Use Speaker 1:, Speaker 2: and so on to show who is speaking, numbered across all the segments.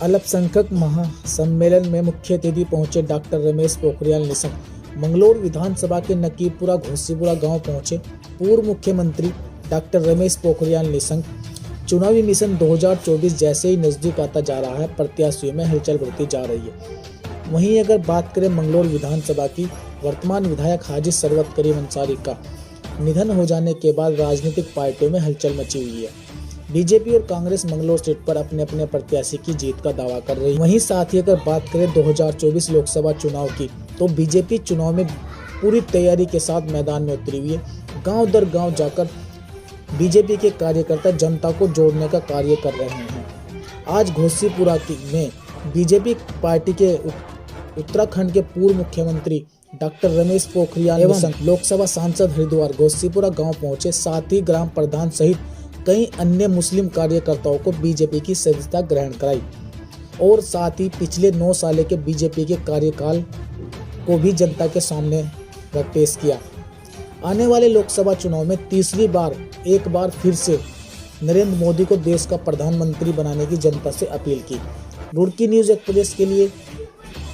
Speaker 1: अल्पसंख्यक महासम्मेलन में मुख्य अतिथि पहुंचे डॉक्टर रमेश पोखरियाल निशंक। मंगलौर विधानसभा के नकीपुरा घोसीपुरा गांव पहुंचे पूर्व मुख्यमंत्री डॉक्टर रमेश पोखरियाल निशंक। चुनावी मिशन 2024 जैसे ही नजदीक आता जा रहा है, प्रत्याशियों में हलचल बढ़ती जा रही है। वहीं अगर बात करें मंगलौर विधानसभा की, वर्तमान विधायक हाजी सरवत करीम अंसारी का निधन हो जाने के बाद राजनीतिक पार्टियों में हलचल मची हुई है। बीजेपी और कांग्रेस मंगलौर सीट पर अपने अपने प्रत्याशी की जीत का दावा कर रही है। वहीं साथ ही अगर बात करें 2024 लोकसभा चुनाव की, तो बीजेपी चुनाव में पूरी तैयारी के साथ मैदान में उतरी हुई है। गांव दर गांव जाकर बीजेपी के कार्यकर्ता जनता को जोड़ने का कार्य कर रहे हैं। आज घोसीपुरा में बीजेपी पार्टी के उत्तराखंड के पूर्व मुख्यमंत्री डॉक्टर रमेश पोखरियाल निशंक, लोकसभा सांसद हरिद्वार घोसीपुरा गांव पहुंचे। साथ ही ग्राम प्रधान सहित कई अन्य मुस्लिम कार्यकर्ताओं को बीजेपी की सदस्यता ग्रहण कराई और साथ ही पिछले 9 साल के बीजेपी के कार्यकाल को भी जनता के सामने पेश किया। आने वाले लोकसभा चुनाव में तीसरी बार एक बार फिर से नरेंद्र मोदी को देश का प्रधानमंत्री बनाने की जनता से अपील की। रुड़की न्यूज़ एक्सप्रेस के लिए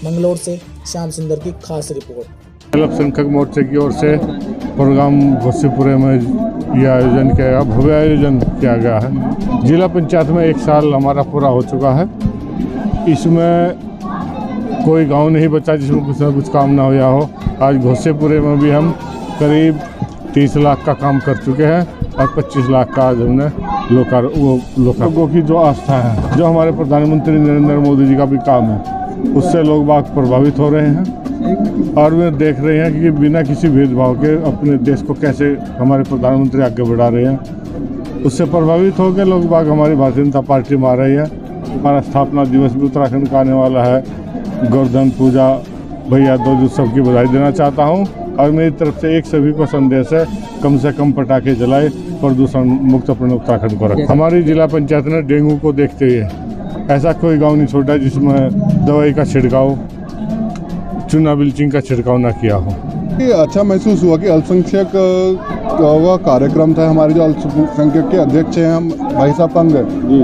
Speaker 1: मंगलौर से श्याम सुंदर की खास रिपोर्ट।
Speaker 2: अल्पसंख्यक मोर्चे की ओर से प्रोग्राम घोसीपुरे में यह आयोजन किया गया, भव्य आयोजन किया गया है। जिला पंचायत में 1 साल हमारा पूरा हो चुका है। इसमें कोई गांव नहीं बचा जिसमें कुछ ना कुछ काम ना हुआ हो। आज घोसीपुरे में भी हम करीब 30 लाख का काम कर चुके हैं और 25 लाख का आज हमने लोगों की जो आस्था है, जो हमारे प्रधानमंत्री नरेंद्र मोदी जी का भी काम है, उससे लोग बाग प्रभावित हो रहे हैं और वे देख रहे हैं कि बिना किसी भेदभाव के अपने देश को कैसे हमारे प्रधानमंत्री आगे बढ़ा रहे हैं। उससे प्रभावित होकर लोग बाग हमारी भारतीय जनता पार्टी में आ रही है। हमारा स्थापना दिवस भी उत्तराखंड का आने वाला है। गोवर्धन पूजा, भैया दूज उत्सव की बधाई देना चाहता हूं और मेरी तरफ से एक सभी को संदेश है, कम से कम पटाखे जलाए, प्रदूषण मुक्त अपने उत्तराखंड को रखें। हमारी जिला पंचायत ने डेंगू को देखते हुए ऐसा कोई गांव नहीं छोड़ा जिसमें दवाई का छिड़काव, चूना ब्लीचिंग का छिड़काव ना किया हो।
Speaker 3: अच्छा महसूस हुआ कि अल्पसंख्यक का कार्यक्रम था। हमारे जो अल्पसंख्यक के अध्यक्ष हैं, हम भाई साहब तंग जी,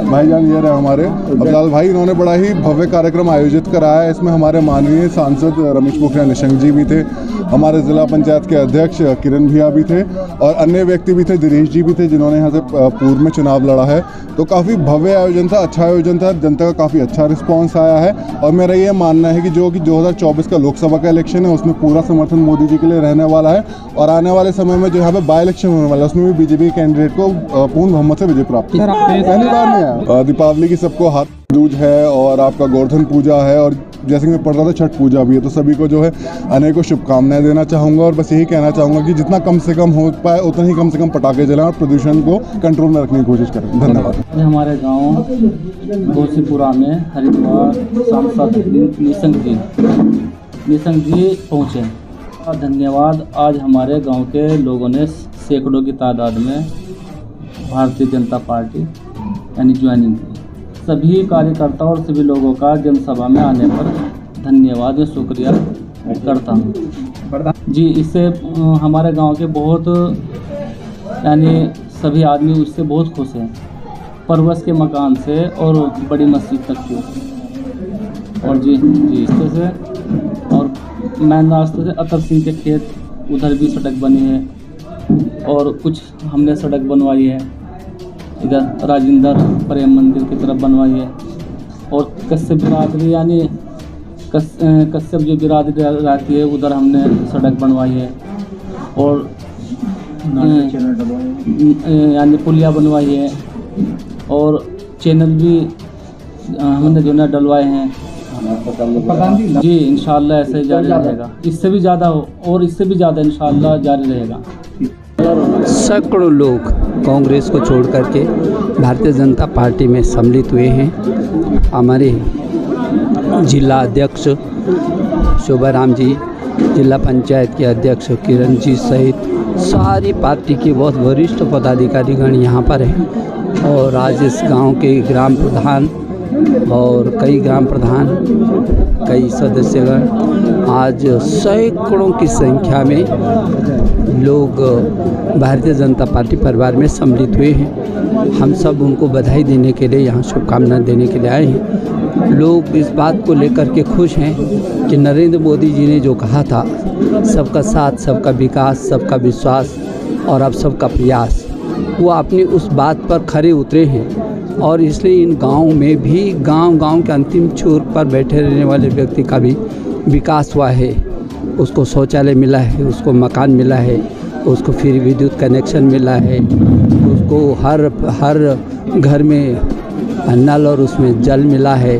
Speaker 3: भाईजान ये रहे हमारे अब्दाल भाई, इन्होंने बड़ा ही भव्य कार्यक्रम आयोजित कराया है। इसमें हमारे माननीय सांसद रमेश पोखरियाल निशंक जी भी थे, हमारे जिला पंचायत के अध्यक्ष किरण भैया भी थे और अन्य व्यक्ति भी थे, दिनेश जी भी थे, जिन्होंने यहाँ से पूर्व में चुनाव लड़ा है। तो काफ़ी भव्य आयोजन था, अच्छा आयोजन था, जनता का काफ़ी अच्छा रिस्पॉन्स आया है और मेरा ये मानना है कि जो कि 2024 का लोकसभा का इलेक्शन है, उसमें पूरा समर्थन मोदी जी के लिए रहने वाला है और आने वाले समय में जो यहाँ पे बाई इलेक्शन होने वाला है, उसमें भी बीजेपी कैंडिडेट को पूर्ण बहुमत से विजय प्राप्त पहली बार नहीं आया। दीपावली की सबको हाथ दूज है और आपका गोवर्धन पूजा है और जैसे कि मैं पढ़ रहा था छठ पूजा भी है, तो सभी को जो है अनेकों शुभकामनाएं देना चाहूँगा और बस यही कहना चाहूँगा कि जितना कम से कम हो पाए उतना ही कम से कम पटाखे जलाएं और प्रदूषण को कंट्रोल में रखने की कोशिश करें। धन्यवाद।
Speaker 4: हमारे गांव घोसीपुरा में हरिद्वार सांसद निशंक जी पहुँचे। धन्यवाद। आज हमारे गांव के लोगों ने सैकड़ों की तादाद में भारतीय जनता पार्टी यानी ज्वाइनिंग की। सभी कार्यकर्ताओं और सभी लोगों का जनसभा में आने पर धन्यवाद और शुक्रिया करता हूँ जी। इससे हमारे गांव के बहुत यानी सभी आदमी उससे बहुत खुश हैं, परवश के मकान से और बड़ी मस्जिद तक की। और जी इससे से और मैन रास्ते से अतर सिंह के खेत उधर भी सड़क बनी है और कुछ हमने सड़क बनवाई है, इधर राजेंद्र प्रेम मंदिर की तरफ बनवाई है और कश्यप बिरादरी यानी कश्यप जो बिरादरी रहती है उधर हमने सड़क बनवाई है और यानी पुलिया बनवाई है और चैनल भी हमने जो है डलवाए हैं जी। इंशाल्लाह ऐसे जारी रहेगा, इससे भी ज़्यादा हो और इससे भी ज़्यादा इंशाल्लाह जारी रहेगा।
Speaker 5: सैकड़ों लोग कांग्रेस को छोड़ करके भारतीय जनता पार्टी में सम्मिलित हुए हैं। हमारे जिला अध्यक्ष शोभाराम जी, जिला पंचायत के अध्यक्ष किरण जी सहित सारी पार्टी के बहुत वरिष्ठ पदाधिकारीगण यहाँ पर हैं और आज इस गांव के ग्राम प्रधान और कई ग्राम प्रधान, कई सदस्यगण, आज सैकड़ों की संख्या में लोग भारतीय जनता पार्टी परिवार में सम्मिलित हुए हैं। हम सब उनको बधाई देने के लिए, यहाँ शुभकामनाएं देने के लिए आए हैं। लोग इस बात को लेकर के खुश हैं कि नरेंद्र मोदी जी ने जो कहा था, सबका साथ, सबका विकास, सबका विश्वास और अब सबका प्रयास, वो अपनी उस बात पर खरे उतरे हैं। और इसलिए इन गाँव में भी, गांव के अंतिम छोर पर बैठे रहने वाले व्यक्ति का भी विकास हुआ है। उसको शौचालय मिला है, उसको मकान मिला है, उसको फ्री विद्युत कनेक्शन मिला है, उसको हर घर में नल और उसमें जल मिला है।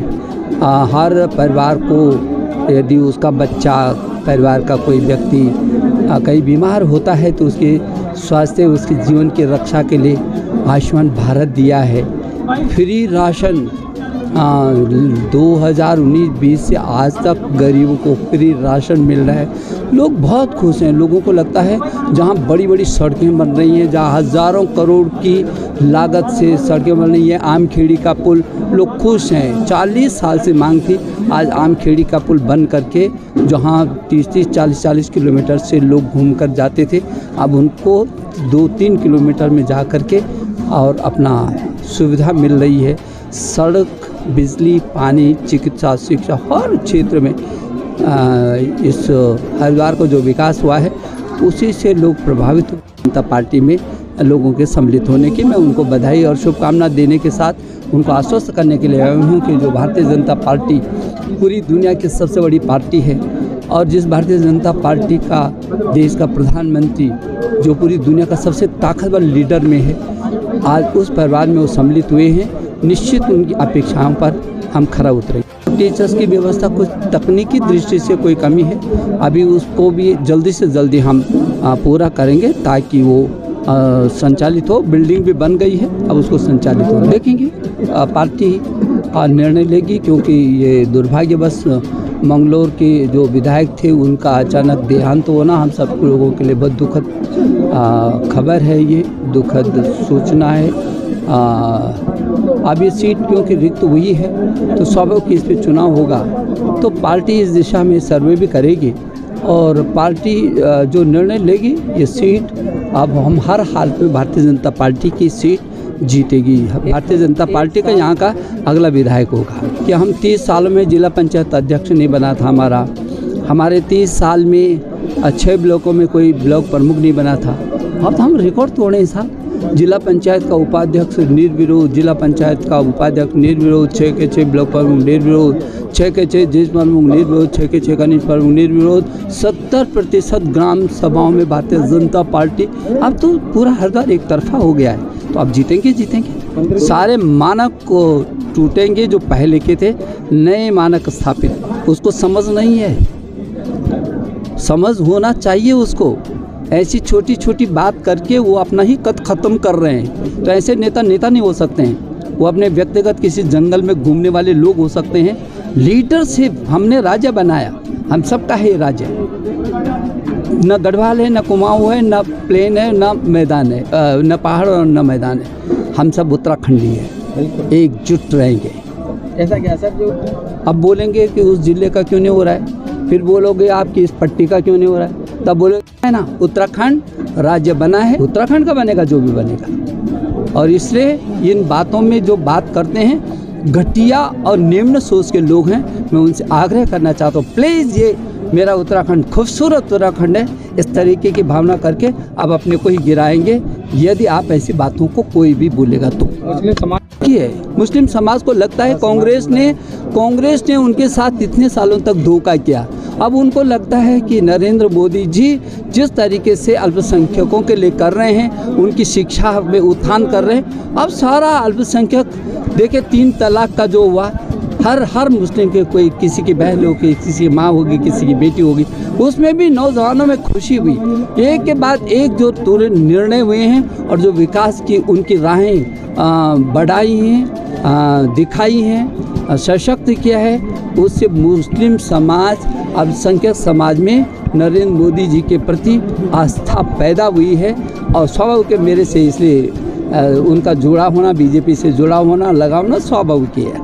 Speaker 5: हर परिवार को, यदि उसका बच्चा, परिवार का कोई व्यक्ति कहीं बीमार होता है तो उसके स्वास्थ्य, उसके जीवन की रक्षा के लिए आयुष्मान भारत दिया है। फ्री राशन 2019-20 से आज तक गरीबों को फ्री राशन मिल रहा है। लोग बहुत खुश हैं। लोगों को लगता है जहाँ बड़ी बड़ी सड़कें बन रही हैं, जहाँ हज़ारों करोड़ की लागत से सड़कें बन रही हैं, आमखेड़ी का पुल, लोग खुश हैं। 40 साल से मांग थी, आज आमखेड़ी का पुल बन करके जहाँ 30-30, 40-40 किलोमीटर से लोग घूम कर जाते थे, अब उनको 2-3 किलोमीटर में जा कर के और अपना सुविधा मिल रही है। सड़क, बिजली, पानी, चिकित्सा, शिक्षा, हर क्षेत्र में इस हरिद्वार को जो विकास हुआ है उसी से लोग प्रभावित हुए। जनता पार्टी में लोगों के सम्मिलित होने की मैं उनको बधाई और शुभकामना देने के साथ उनको आश्वस्त करने के लिए आया हूँ कि जो भारतीय जनता पार्टी पूरी दुनिया की सबसे बड़ी पार्टी है और जिस भारतीय जनता पार्टी का देश का प्रधानमंत्री जो पूरी दुनिया का सबसे ताकतवर लीडर में है, आज उस परिवार में वो सम्मिलित हुए हैं। निश्चित उनकी अपेक्षाओं पर हम खरा उतरेंगे। टीचर्स की व्यवस्था कुछ तकनीकी दृष्टि से कोई कमी है, अभी उसको भी जल्दी से जल्दी हम पूरा करेंगे ताकि वो संचालित हो। बिल्डिंग भी बन गई है, अब उसको संचालित हो देखेंगे। पार्टी निर्णय लेगी, क्योंकि ये दुर्भाग्यवश मंगलौर के जो विधायक थे उनका अचानक देहांत होना हम सब लोगों के लिए बहुत दुखद खबर है, ये दुखद सूचना है। अब ये सीट क्योंकि रिक्त हुई है तो स्वाभाविक इस पर चुनाव होगा, तो पार्टी इस दिशा में सर्वे भी करेगी और पार्टी जो निर्णय लेगी, ये सीट अब हम हर हाल में भारतीय जनता पार्टी की सीट जीतेगी। भारतीय जनता पार्टी का यहाँ का अगला विधायक होगा। कि हम 30 सालों में जिला पंचायत अध्यक्ष नहीं बना था हमारे 30 साल में 6 ब्लॉकों में कोई ब्लॉक प्रमुख नहीं बना था। अब तो हम रिकॉर्ड तोड़े साहब। जिला पंचायत का उपाध्यक्ष निर्विरोध, जिला पंचायत का उपाध्यक्ष निर्विरोध, 6 के 6 ब्लॉक प्रमुख निर्विरोध, 6 के 6 जिस प्रमुख निर्विरोध, 6 के 6 कनिष्ठ प्रमुख निर्विरोध, 70% ग्राम सभाओं में भारतीय जनता पार्टी। अब तो पूरा हरिद्वार एक तरफा हो गया है, तो अब जीतेंगे। सारे मानक को टूटेंगे जो पहले के थे, नए मानक स्थापित। उसको समझ नहीं है, समझ होना चाहिए उसको। ऐसी छोटी छोटी बात करके वो अपना ही कद ख़त्म कर रहे हैं। तो ऐसे नेता नहीं हो सकते हैं। वो अपने व्यक्तिगत किसी जंगल में घूमने वाले लोग हो सकते हैं। लीडरशिप हमने राज्य बनाया, हम सबका है ये राज्य। न गढ़वाल है, न कुमाऊँ है, न प्लेन है, न मैदान है, न पहाड़ और न मैदान है। हम सब उत्तराखंडी हैं, एकजुट रहेंगे।
Speaker 4: ऐसा क्या सर? जो
Speaker 5: अब बोलेंगे कि उस जिले का क्यों नहीं हो रहा है, फिर बोलोगे आपकी इस पट्टी का क्यों नहीं हो रहा है, तब बोले है ना उत्तराखंड राज्य बना है, उत्तराखंड का बनेगा जो भी बनेगा। और इसलिए इन बातों में जो बात करते हैं घटिया और निम्न सोच के लोग हैं, मैं उनसे आग्रह करना चाहता हूँ, प्लीज़ ये मेरा उत्तराखंड खूबसूरत उत्तराखंड है, इस तरीके की भावना करके अब अपने को ही गिराएंगे यदि आप ऐसी बातों को कोई भी बोलेगा तो। मुस्लिम समाज को लगता है कांग्रेस ने उनके साथ इतने सालों तक धोखा किया। अब उनको लगता है कि नरेंद्र मोदी जी जिस तरीके से अल्पसंख्यकों के लिए कर रहे हैं, उनकी शिक्षा में उत्थान कर रहे हैं, अब सारा अल्पसंख्यक देखिए 3 तलाक का जो हुआ, हर मुस्लिम के कोई किसी की बहन होगी, किसी की माँ होगी, किसी की बेटी होगी, उसमें भी नौजवानों में खुशी हुई। एक के बाद एक जो तुरंत निर्णय हुए हैं और जो विकास की उनकी राहें बढ़ाई हैं, दिखाई हैं, सशक्त किया है, उससे मुस्लिम समाज, अल्पसंख्यक समाज में नरेंद्र मोदी जी के प्रति आस्था पैदा हुई है। और स्वाभाविक मेरे से इसलिए उनका जुड़ा होना, बीजेपी से जुड़ा होना, लगाव होना स्वाभाविक है।